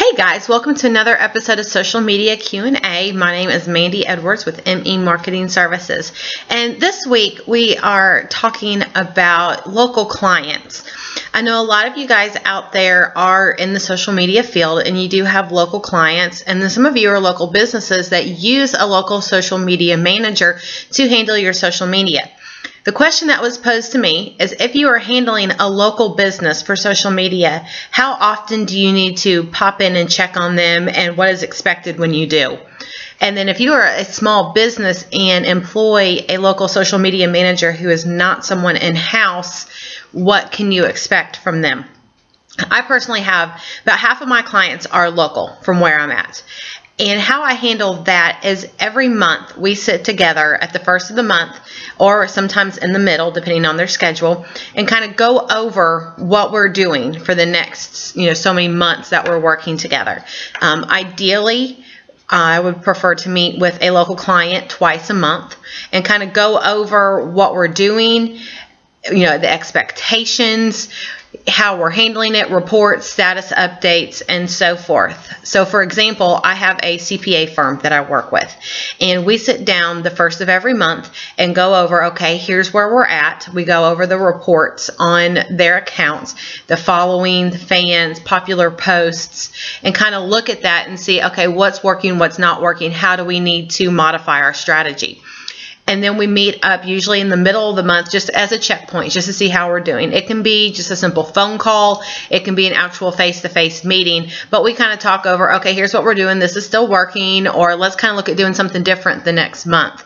Hey guys, welcome to another episode of Social Media Q&A. My name is Mandy Edwards with ME Marketing Services. And this week we are talking about local clients. I know a lot of you guys out there are in the social media field and you do have local clients, and then some of you are local businesses that use a local social media manager to handle your social media. The question that was posed to me is, if you are handling a local business for social media, how often do you need to pop in and check on them, and what is expected when you do? And then if you are a small business and employ a local social media manager who is not someone in-house, what can you expect from them? I personally have about half of my clients are local from where I'm at. And how I handle that is every month we sit together at the first of the month, or sometimes in the middle, depending on their schedule, and kind of go over what we're doing for the next, so many months that we're working together. Ideally, I would prefer to meet with a local client twice a month and kind of go over what we're doing, the expectations, how we're handling it, reports, status updates, and so forth. So for example, I have a CPA firm that I work with, and we sit down the first of every month and go over, okay, here's where we're at. We go over the reports on their accounts, the following, the fans, popular posts, and kind of look at that and see, okay, what's working, what's not working, how do we need to modify our strategy? And then we meet up usually in the middle of the month just as a checkpoint, just to see how we're doing. It can be just a simple phone call. It can be an actual face-to-face meeting. But we kind of talk over, okay, here's what we're doing. This is still working. Or let's kind of look at doing something different the next month.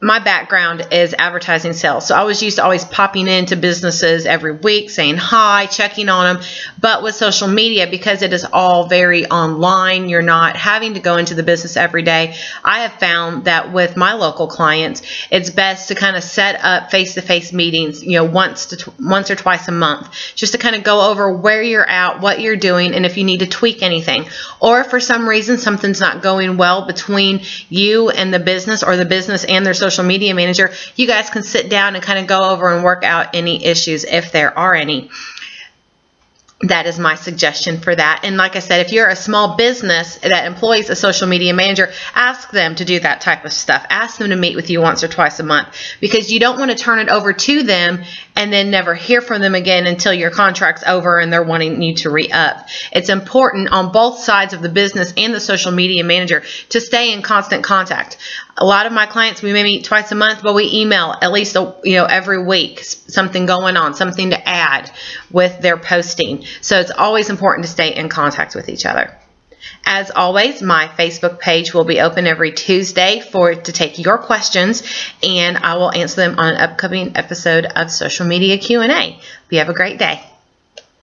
My background is advertising sales, so I was used to always popping into businesses every week, saying hi, checking on them. But with social media, because it is all very online, you're not having to go into the business every day. I have found that with my local clients, it's best to kind of set up face-to-face meetings, once or twice a month, just to kind of go over where you're at, what you're doing, and if you need to tweak anything. Or if for some reason something's not going well between you and the business, or the business and their social media manager, you guys can sit down and kind of go over and work out any issues if there are any. That is my suggestion for that. And like I said, if you're a small business that employs a social media manager, ask them to do that type of stuff. Ask them to meet with you once or twice a month, because you don't want to turn it over to them and then never hear from them again until your contract's over and they're wanting you to re-up. It's important on both sides of the business and the social media manager to stay in constant contact. A lot of my clients, we may meet twice a month, but we email at least every week, something going on, something to add with their posting. So it's always important to stay in contact with each other. As always, my Facebook page will be open every Tuesday to take your questions, and I will answer them on an upcoming episode of Social Media Q&A. You have a great day.